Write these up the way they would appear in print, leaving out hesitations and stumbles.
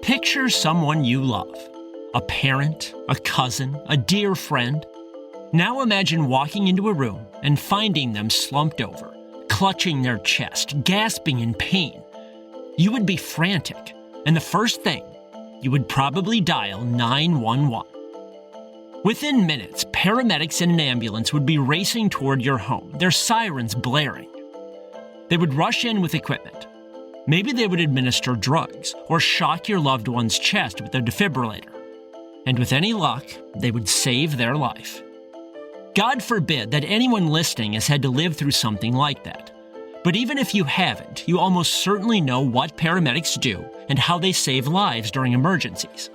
Picture someone you love. A parent, a cousin, a dear friend. Now imagine walking into a room and finding them slumped over, clutching their chest, gasping in pain. You would be frantic, and the first thing, you would probably dial 911. Within minutes, paramedics in an ambulance would be racing toward your home, their sirens blaring. They would rush in with equipment. Maybe they would administer drugs or shock your loved one's chest with a defibrillator. And with any luck, they would save their life. God forbid that anyone listening has had to live through something like that. But even if you haven't, you almost certainly know what paramedics do and how they save lives during emergencies.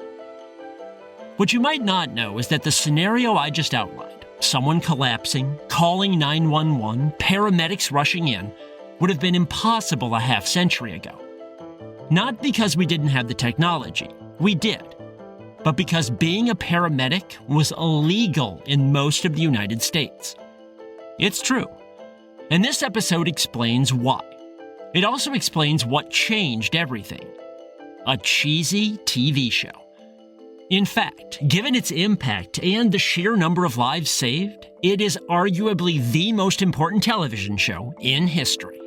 What you might not know is that the scenario I just outlined, someone collapsing, calling 911, paramedics rushing in, would have been impossible a half-century ago. Not because we didn't have the technology, we did, but because being a paramedic was illegal in most of the United States. It's true. And this episode explains why. It also explains what changed everything. A cheesy TV show. In fact, given its impact and the sheer number of lives saved, it is arguably the most important television show in history.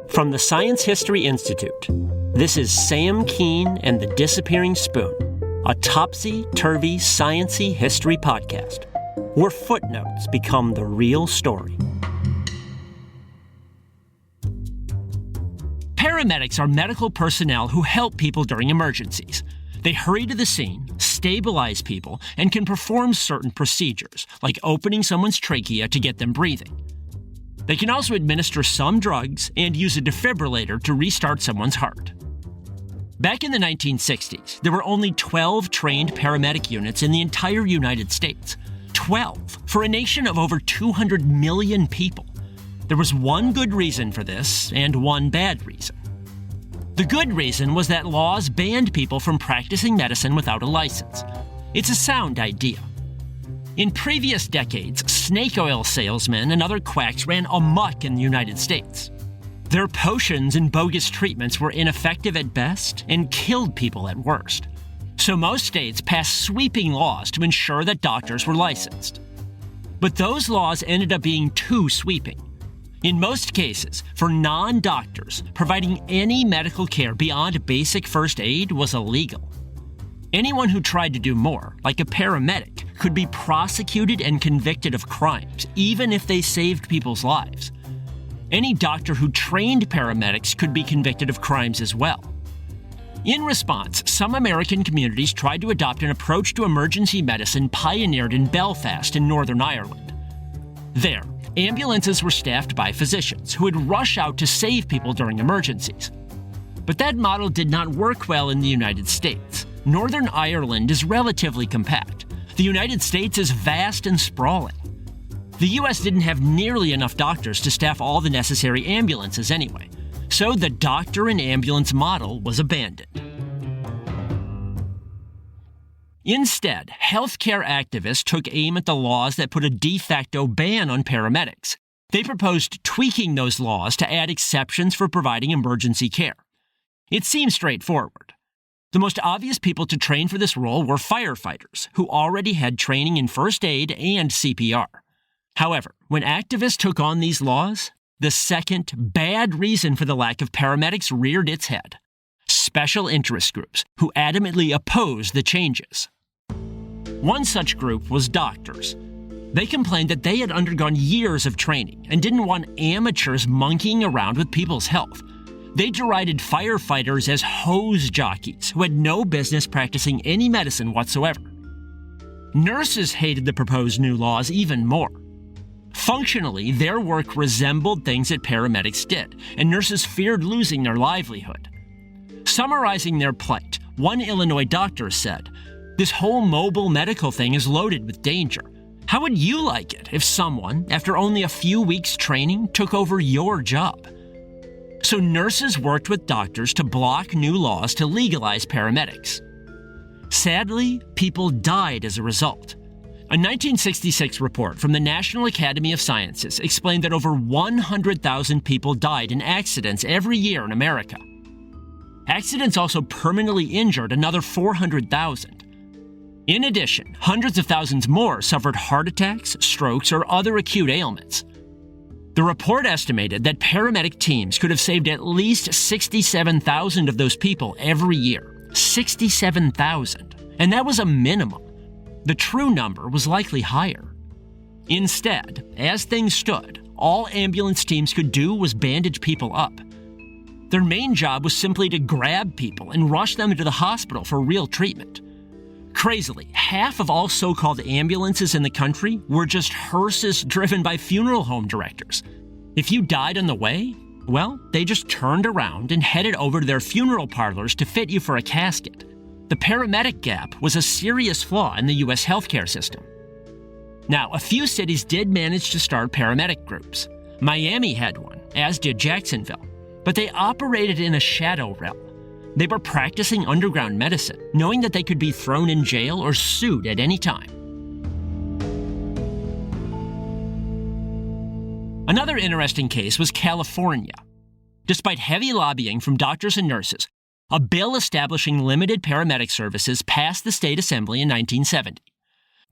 From the Science History Institute, this is Sam Keane and the Disappearing Spoon, a topsy-turvy, science-y history podcast, where footnotes become the real story. Paramedics are medical personnel who help people during emergencies. They hurry to the scene, stabilize people, and can perform certain procedures, like opening someone's trachea to get them breathing. They can also administer some drugs and use a defibrillator to restart someone's heart. Back in the 1960s, there were only 12 trained paramedic units in the entire United States. 12 for a nation of over 200 million people. There was one good reason for this and one bad reason. The good reason was that laws banned people from practicing medicine without a license. It's a sound idea. In previous decades, snake oil salesmen and other quacks ran amok in the United States. Their potions and bogus treatments were ineffective at best and killed people at worst. So most states passed sweeping laws to ensure that doctors were licensed. But those laws ended up being too sweeping. In most cases, for non-doctors, providing any medical care beyond basic first aid was illegal. Anyone who tried to do more, like a paramedic, could be prosecuted and convicted of crimes, even if they saved people's lives. Any doctor who trained paramedics could be convicted of crimes as well. In response, some American communities tried to adopt an approach to emergency medicine pioneered in Belfast in Northern Ireland. There, ambulances were staffed by physicians who would rush out to save people during emergencies. But that model did not work well in the United States. Northern Ireland is relatively compact. The United States is vast and sprawling. The U.S. didn't have nearly enough doctors to staff all the necessary ambulances anyway, so the doctor and ambulance model was abandoned. Instead, healthcare activists took aim at the laws that put a de facto ban on paramedics. They proposed tweaking those laws to add exceptions for providing emergency care. It seems straightforward. The most obvious people to train for this role were firefighters, who already had training in first aid and CPR. However, when activists took on these laws, the second bad reason for the lack of paramedics reared its head: special interest groups who adamantly opposed the changes. One such group was doctors. They complained that they had undergone years of training and didn't want amateurs monkeying around with people's health. They derided firefighters as hose jockeys who had no business practicing any medicine whatsoever. Nurses hated the proposed new laws even more. Functionally, their work resembled things that paramedics did, and nurses feared losing their livelihood. Summarizing their plight, one Illinois doctor said, "This whole mobile medical thing is loaded with danger. How would you like it if someone, after only a few weeks training, took over your job?" So nurses worked with doctors to block new laws to legalize paramedics. Sadly, people died as a result. A 1966 report from the National Academy of Sciences explained that over 100,000 people died in accidents every year in America. Accidents also permanently injured another 400,000. In addition, hundreds of thousands more suffered heart attacks, strokes, or other acute ailments. The report estimated that paramedic teams could have saved at least 67,000 of those people every year. 67,000. And that was a minimum. The true number was likely higher. Instead, as things stood, all ambulance teams could do was bandage people up. Their main job was simply to grab people and rush them into the hospital for real treatment. Crazily, half of all so-called ambulances in the country were just hearses driven by funeral home directors. If you died on the way, well, they just turned around and headed over to their funeral parlors to fit you for a casket. The paramedic gap was a serious flaw in the U.S. healthcare system. Now, a few cities did manage to start paramedic groups. Miami had one, as did Jacksonville, but they operated in a shadow realm. They were practicing underground medicine, knowing that they could be thrown in jail or sued at any time. Another interesting case was California. Despite heavy lobbying from doctors and nurses, a bill establishing limited paramedic services passed the state assembly in 1970.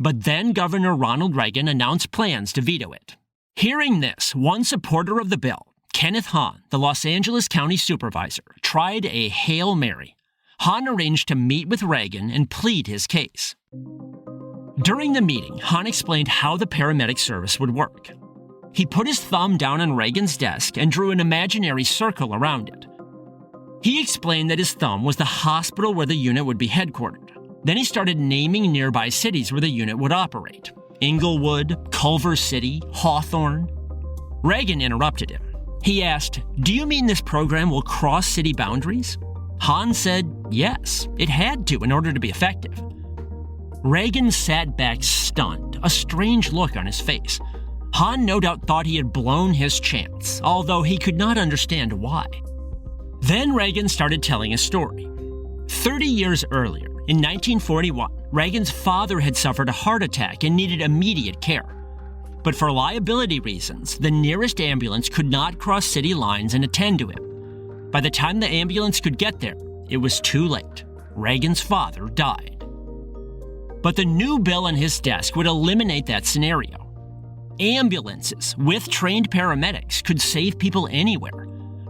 But then Governor Ronald Reagan announced plans to veto it. Hearing this, one supporter of the bill, Kenneth Hahn, the Los Angeles County Supervisor, tried a Hail Mary. Hahn arranged to meet with Reagan and plead his case. During the meeting, Hahn explained how the paramedic service would work. He put his thumb down on Reagan's desk and drew an imaginary circle around it. He explained that his thumb was the hospital where the unit would be headquartered. Then he started naming nearby cities where the unit would operate. Inglewood, Culver City, Hawthorne. Reagan interrupted him. He asked, "Do you mean this program will cross city boundaries?" Hahn said, yes, it had to in order to be effective. Reagan sat back stunned, a strange look on his face. Hahn no doubt thought he had blown his chance, although he could not understand why. Then Reagan started telling a story. 30 years earlier, in 1941, Reagan's father had suffered a heart attack and needed immediate care. But for liability reasons, the nearest ambulance could not cross city lines and attend to him. By the time the ambulance could get there, it was too late. Reagan's father died. But the new bill on his desk would eliminate that scenario. Ambulances with trained paramedics could save people anywhere.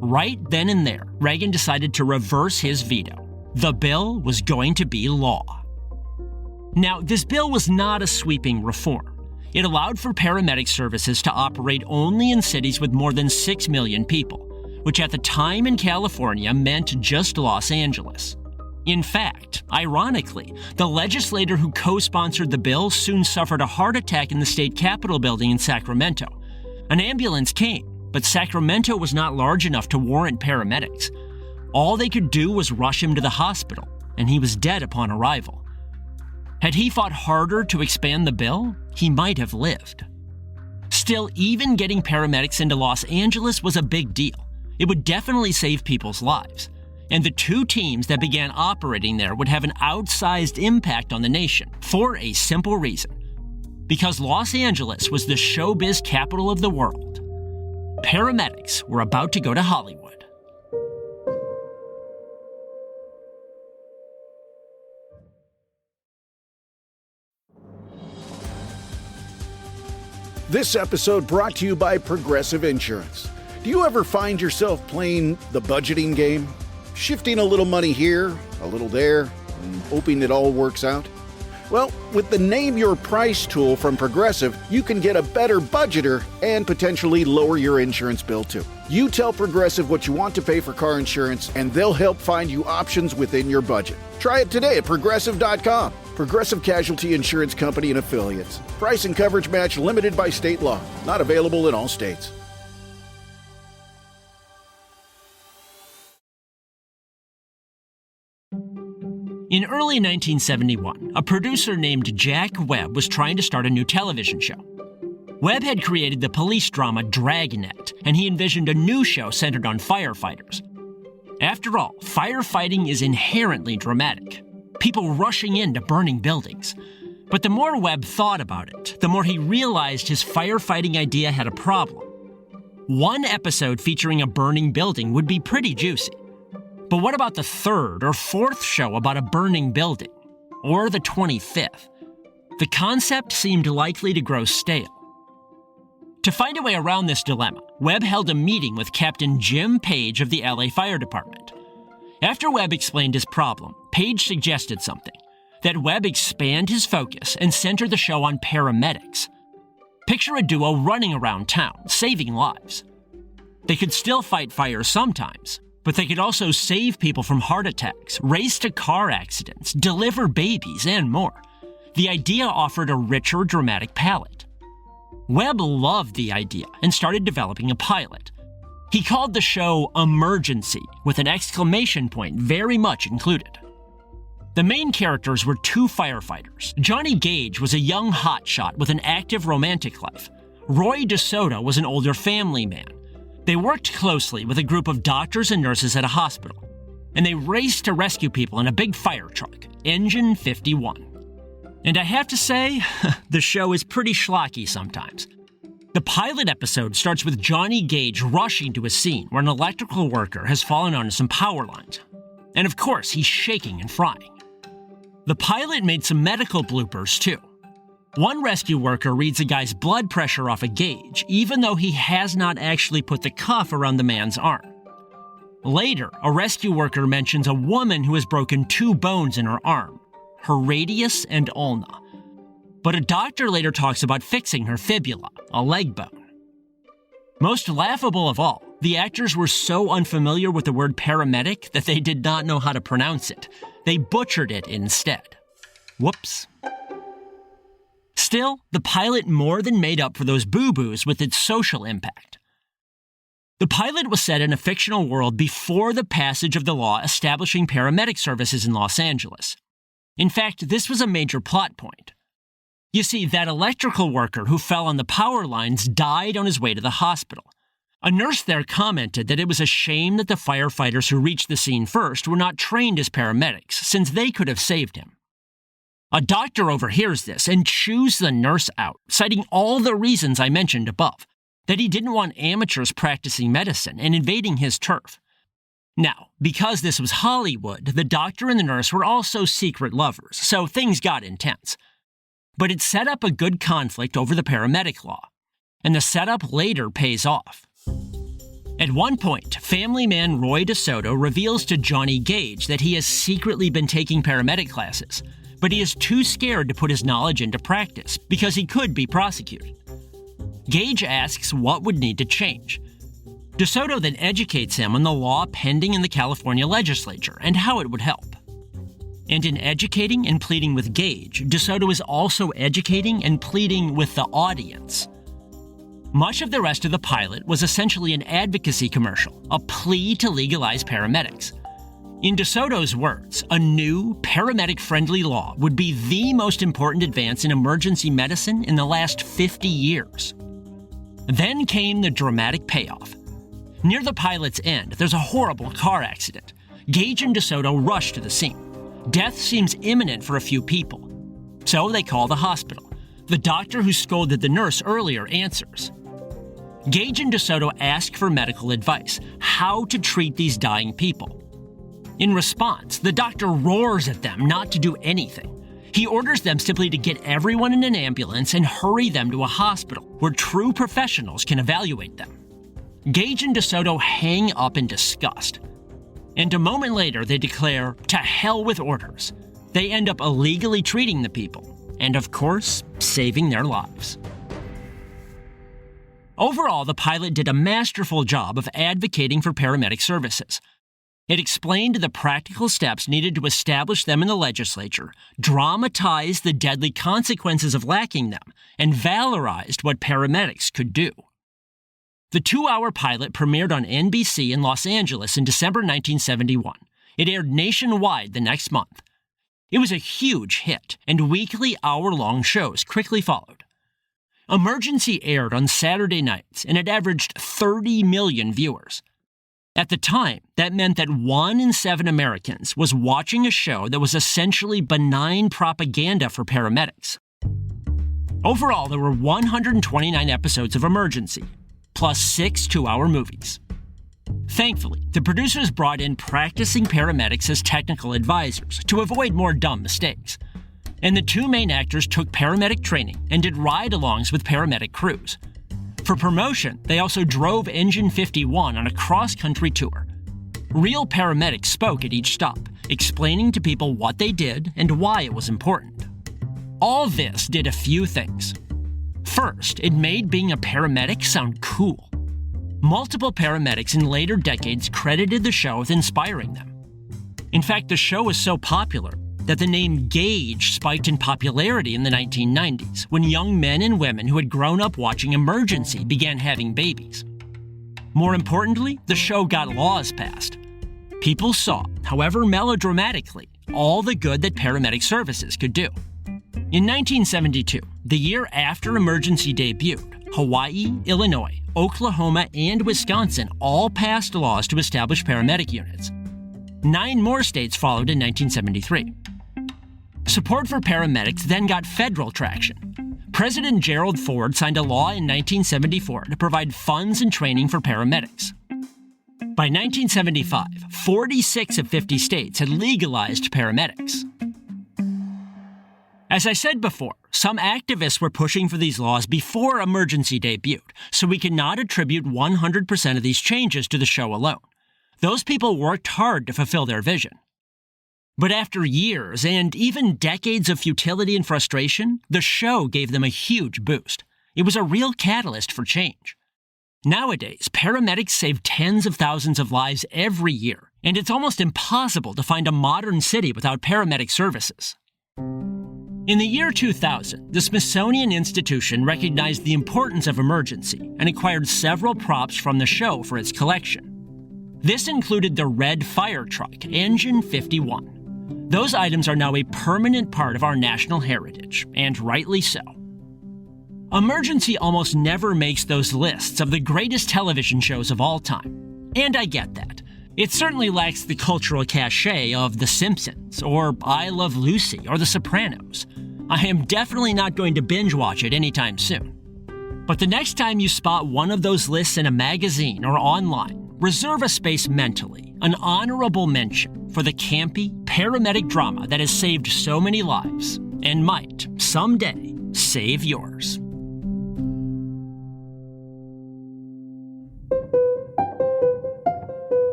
Right then and there, Reagan decided to reverse his veto. The bill was going to be law. Now, this bill was not a sweeping reform. It allowed for paramedic services to operate only in cities with more than 6 million people, which at the time in California meant just Los Angeles. In fact, ironically, the legislator who co-sponsored the bill soon suffered a heart attack in the state capitol building in Sacramento. An ambulance came, but Sacramento was not large enough to warrant paramedics. All they could do was rush him to the hospital, and he was dead upon arrival. Had he fought harder to expand the bill, he might have lived. Still, even getting paramedics into Los Angeles was a big deal. It would definitely save people's lives. And the two teams that began operating there would have an outsized impact on the nation for a simple reason. Because Los Angeles was the showbiz capital of the world. Paramedics were about to go to Hollywood. This episode brought to you by Progressive Insurance. Do you ever find yourself playing the budgeting game? Shifting a little money here, a little there, and hoping it all works out? Well, with the Name Your Price tool from Progressive, you can get a better budgeter and potentially lower your insurance bill too. You tell Progressive what you want to pay for car insurance, and they'll help find you options within your budget. Try it today at Progressive.com. Progressive Casualty Insurance Company and Affiliates. Price and coverage match limited by state law. Not available in all states. In early 1971, a producer named Jack Webb was trying to start a new television show. Webb had created the police drama Dragnet, and he envisioned a new show centered on firefighters. After all, firefighting is inherently dramatic. People rushing into burning buildings. But the more Webb thought about it, the more he realized his firefighting idea had a problem. One episode featuring a burning building would be pretty juicy. But what about the third or fourth show about a burning building? Or the 25th? The concept seemed likely to grow stale. To find a way around this dilemma, Webb held a meeting with Captain Jim Page of the LA Fire Department. After Webb explained his problem, Page suggested something: that Webb expand his focus and center the show on paramedics. Picture a duo running around town, saving lives. They could still fight fires sometimes, but they could also save people from heart attacks, race to car accidents, deliver babies, and more. The idea offered a richer, dramatic palette. Webb loved the idea and started developing a pilot. He called the show Emergency, with an exclamation point very much included. The main characters were two firefighters. Johnny Gage was a young hotshot with an active romantic life. Roy DeSoto was an older family man. They worked closely with a group of doctors and nurses at a hospital, and they raced to rescue people in a big fire truck, Engine 51. And I have to say, the show is pretty schlocky sometimes. The pilot episode starts with Johnny Gage rushing to a scene where an electrical worker has fallen onto some power lines. And of course, he's shaking and frying. The pilot made some medical bloopers, too. One rescue worker reads a guy's blood pressure off a gauge, even though he has not actually put the cuff around the man's arm. Later, a rescue worker mentions a woman who has broken two bones in her arm, her radius and ulna. But a doctor later talks about fixing her fibula, a leg bone. Most laughable of all, the actors were so unfamiliar with the word paramedic that they did not know how to pronounce it. They butchered it instead. Whoops. Still, the pilot more than made up for those boo-boos with its social impact. The pilot was set in a fictional world before the passage of the law establishing paramedic services in Los Angeles. In fact, this was a major plot point. You see, that electrical worker who fell on the power lines died on his way to the hospital. A nurse there commented that it was a shame that the firefighters who reached the scene first were not trained as paramedics, since they could have saved him. A doctor overhears this and chews the nurse out, citing all the reasons I mentioned above, that he didn't want amateurs practicing medicine and invading his turf. Now, because this was Hollywood, the doctor and the nurse were also secret lovers, so things got intense. But it set up a good conflict over the paramedic law, and the setup later pays off. At one point, family man Roy DeSoto reveals to Johnny Gage that he has secretly been taking paramedic classes, but he is too scared to put his knowledge into practice because he could be prosecuted. Gage asks what would need to change. DeSoto then educates him on the law pending in the California legislature and how it would help. And in educating and pleading with Gage, DeSoto is also educating and pleading with the audience. Much of the rest of the pilot was essentially an advocacy commercial, a plea to legalize paramedics. In DeSoto's words, a new, paramedic-friendly law would be the most important advance in emergency medicine in the last 50 years. Then came the dramatic payoff. Near the pilot's end, there's a horrible car accident. Gage and DeSoto rush to the scene. Death seems imminent for a few people. So they call the hospital. The doctor who scolded the nurse earlier answers. Gage and DeSoto ask for medical advice, how to treat these dying people. In response, the doctor roars at them not to do anything. He orders them simply to get everyone in an ambulance and hurry them to a hospital where true professionals can evaluate them. Gage and DeSoto hang up in disgust. And a moment later, they declare, to hell with orders. They end up illegally treating the people, and of course, saving their lives. Overall, the pilot did a masterful job of advocating for paramedic services. It explained the practical steps needed to establish them in the legislature, dramatized the deadly consequences of lacking them, and valorized what paramedics could do. The 2-hour pilot premiered on NBC in Los Angeles in December 1971. It aired nationwide the next month. It was a huge hit, and weekly hour-long shows quickly followed. Emergency aired on Saturday nights, and it averaged 30 million viewers. At the time, that meant that 1 in 7 Americans was watching a show that was essentially benign propaganda for paramedics. Overall, there were 129 episodes of Emergency, plus 6 two-hour movies. Thankfully, the producers brought in practicing paramedics as technical advisors to avoid more dumb mistakes. And the 2 main actors took paramedic training and did ride-alongs with paramedic crews. For promotion, they also drove Engine 51 on a cross-country tour. Real paramedics spoke at each stop, explaining to people what they did and why it was important. All this did a few things. First, it made being a paramedic sound cool. Multiple paramedics in later decades credited the show with inspiring them. In fact, the show was so popular that the name Gage spiked in popularity in the 1990s when young men and women who had grown up watching Emergency began having babies. More importantly, the show got laws passed. People saw, however melodramatically, all the good that paramedic services could do. In 1972, the year after Emergency debuted, Hawaii, Illinois, Oklahoma, and Wisconsin all passed laws to establish paramedic units. 9 more states followed in 1973. Support for paramedics then got federal traction. President Gerald Ford signed a law in 1974 to provide funds and training for paramedics. By 1975, 46 of 50 states had legalized paramedics. As I said before, some activists were pushing for these laws before Emergency debuted, so we cannot attribute 100% of these changes to the show alone. Those people worked hard to fulfill their vision. But after years and even decades of futility and frustration, the show gave them a huge boost. It was a real catalyst for change. Nowadays, paramedics save tens of thousands of lives every year, and it's almost impossible to find a modern city without paramedic services. In the year 2000, the Smithsonian Institution recognized the importance of Emergency and acquired several props from the show for its collection. This included the red fire truck, Engine 51. Those items are now a permanent part of our national heritage, and rightly so. Emergency almost never makes those lists of the greatest television shows of all time, and I get that. It certainly lacks the cultural cachet of The Simpsons, or I Love Lucy, or The Sopranos. I am definitely not going to binge watch it anytime soon. But the next time you spot one of those lists in a magazine or online, reserve a space mentally, an honorable mention for the campy, paramedic drama that has saved so many lives, and might, someday, save yours.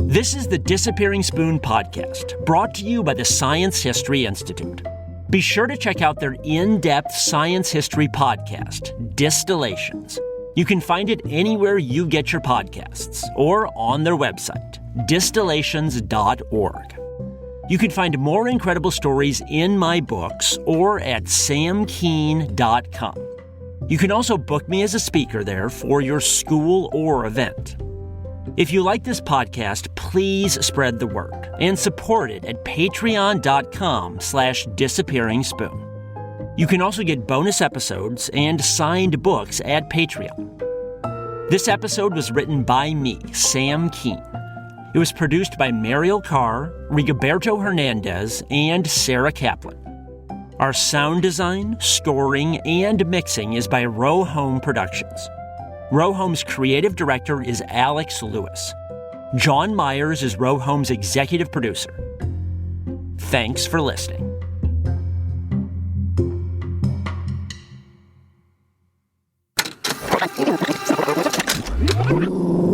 This is the Disappearing Spoon podcast, brought to you by the Science History Institute. Be sure to check out their in-depth science history podcast, Distillations. You can find it anywhere you get your podcasts, or on their website, distillations.org. You can find more incredible stories in my books or at samkeen.com. You can also book me as a speaker there for your school or event. If you like this podcast, please spread the word and support it at patreon.com/disappearingspoon. You can also get bonus episodes and signed books at Patreon. This episode was written by me, Sam Keen. It was produced by Mariel Carr, Rigoberto Hernandez, and Sarah Kaplan. Our sound design, scoring, and mixing is by Row Home Productions. Row Home's creative director is Alex Lewis. John Myers is Row Home's executive producer. Thanks for listening.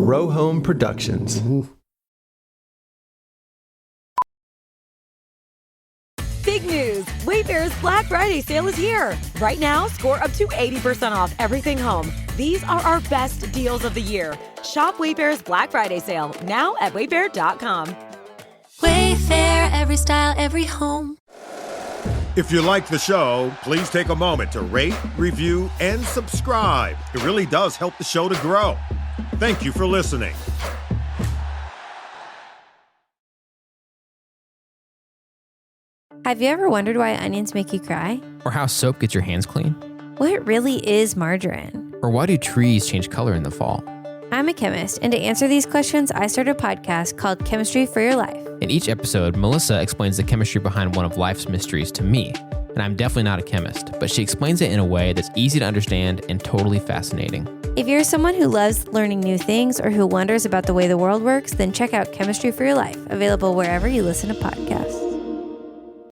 Row Home Productions. Big news! Wayfair's Black Friday sale is here. Right now, score up to 80% off everything home. These are our best deals of the year. Shop Wayfair's Black Friday sale now at wayfair.com. Wayfair, every style, every home. If you like the show, please take a moment to rate, review, and subscribe. It really does help the show to grow. Thank you for listening. Have you ever wondered why onions make you cry? Or how soap gets your hands clean? What really is margarine? Or why do trees change color in the fall? I'm a chemist, and to answer these questions, I started a podcast called Chemistry for Your Life. In each episode, Melissa explains the chemistry behind one of life's mysteries to me. And I'm definitely not a chemist, but she explains it in a way that's easy to understand and totally fascinating. If you're someone who loves learning new things or who wonders about the way the world works, then check out Chemistry for Your Life, available wherever you listen to podcasts.